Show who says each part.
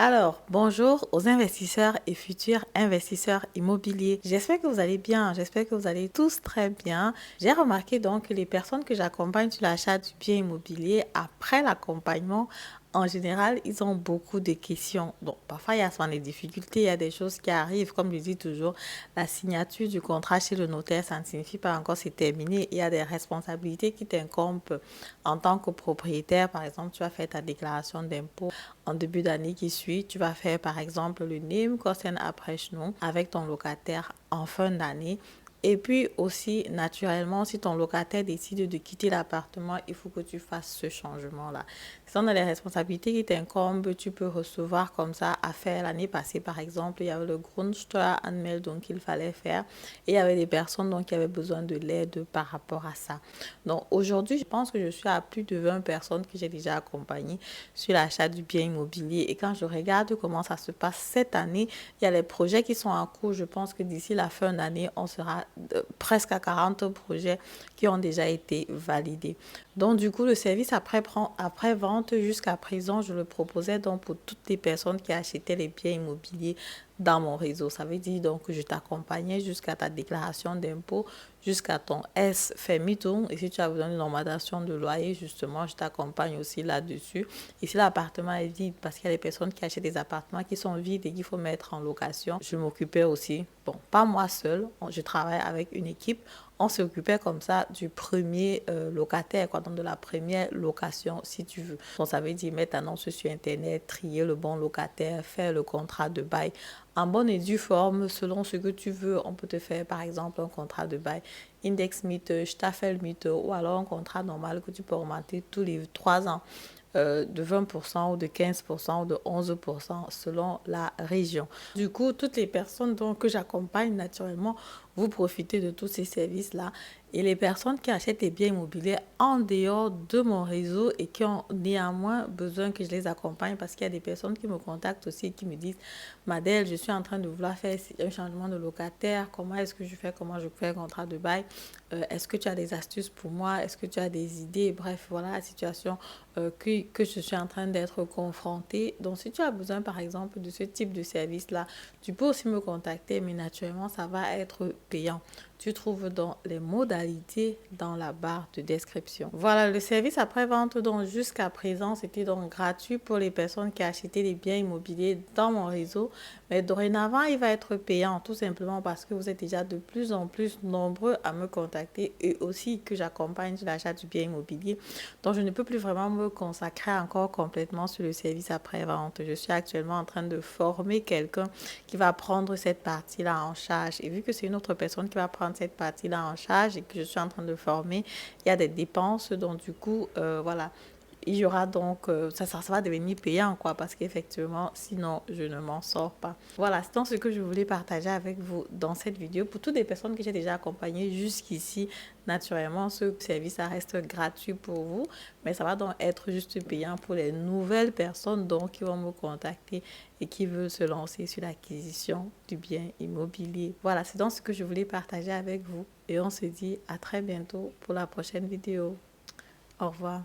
Speaker 1: Alors, bonjour aux investisseurs et futurs investisseurs immobiliers. J'espère que vous allez bien, j'espère que vous allez tous très bien. J'ai remarqué donc que les personnes que j'accompagne sur l'achat du bien immobilier, après l'accompagnement, en général, ils ont beaucoup de questions. Donc, parfois, il y a souvent des difficultés, il y a des choses qui arrivent. Comme je dis toujours, la signature du contrat chez le notaire, ça ne signifie pas encore c'est terminé. Il y a des responsabilités qui t'incombent en tant que propriétaire. Par exemple, tu vas faire ta déclaration d'impôt en début d'année qui suit. Tu vas faire, par exemple, le name cost and appraisal avec ton locataire en fin d'année. Et puis aussi, naturellement, si ton locataire décide de quitter l'appartement, il faut que tu fasses ce changement-là. Si on a les responsabilités qui t'incombent, tu peux recevoir comme ça à faire. L'année passée, par exemple, il y avait le Grundsteueranmeldung qu'il fallait faire. Et il y avait des personnes donc, qui avaient besoin de l'aide par rapport à ça. Donc aujourd'hui, je pense que je suis à plus de 20 personnes que j'ai déjà accompagnées sur l'achat du bien immobilier. Et quand je regarde comment ça se passe cette année, il y a les projets qui sont en cours. Je pense que d'ici la fin d'année, on sera presque à 40 projets qui ont déjà été validés. Donc, du coup, le service après-vente jusqu'à présent, je le proposais donc pour toutes les personnes qui achetaient les biens immobiliers dans mon réseau. Ça veut dire donc que je t'accompagnais jusqu'à ta déclaration d'impôt, jusqu'à ton S fermitum. Et si tu as besoin d'une augmentation de loyer, justement, je t'accompagne aussi là-dessus. Et si l'appartement est vide, parce qu'il y a des personnes qui achètent des appartements qui sont vides et qu'il faut mettre en location, je m'occupais aussi, bon, pas moi seule, je travaille avec une équipe. On s'occupait comme ça du premier locataire, quoi, donc de la première location, si tu veux. Donc, ça veut dire mettre annonce sur Internet, trier le bon locataire, faire le contrat de bail en bonne et due forme, selon ce que tu veux. On peut te faire, par exemple, un contrat de bail index meter, Staffelmiete ou alors un contrat normal que tu peux augmenter tous les 3 ans. De 20% ou de 15% ou de 11% selon la région. Du coup, toutes les personnes donc, que j'accompagne naturellement, vous profitez de tous ces services-là. Et les personnes qui achètent des biens immobiliers en dehors de mon réseau et qui ont néanmoins besoin que je les accompagne, parce qu'il y a des personnes qui me contactent aussi et qui me disent Madel, je suis en train de vouloir faire un changement de locataire, comment est-ce que je fais, comment je fais un contrat de bail, est-ce que tu as des astuces pour moi, est-ce que tu as des idées, bref, voilà la situation que je suis en train d'être confrontée. Donc, si tu as besoin, par exemple, de ce type de service-là, tu peux aussi me contacter, mais naturellement, ça va être payant. Tu trouves donc les modalités dans la barre de description. Voilà, le service après-vente, donc jusqu'à présent, c'était donc gratuit pour les personnes qui achetaient des biens immobiliers dans mon réseau. Mais dorénavant, il va être payant, tout simplement parce que vous êtes déjà de plus en plus nombreux à me contacter et aussi que j'accompagne sur l'achat du bien immobilier. Donc, je ne peux plus vraiment me consacrer encore complètement sur le service après-vente. Je suis actuellement en train de former quelqu'un qui va prendre cette partie-là en charge. Et vu que c'est une autre personne qui va prendre cette partie-là en charge et que je suis en train de former, il y a des dépenses. Donc, du coup, voilà. Il y aura donc, ça va devenir payant, quoi, parce qu'effectivement, sinon, je ne m'en sors pas. Voilà, c'est donc ce que je voulais partager avec vous dans cette vidéo. Pour toutes les personnes que j'ai déjà accompagnées jusqu'ici, naturellement, ce service, ça reste gratuit pour vous, mais ça va donc être juste payant pour les nouvelles personnes donc, qui vont me contacter et qui veulent se lancer sur l'acquisition du bien immobilier. Voilà, c'est donc ce que je voulais partager avec vous. Et on se dit à très bientôt pour la prochaine vidéo. Au revoir.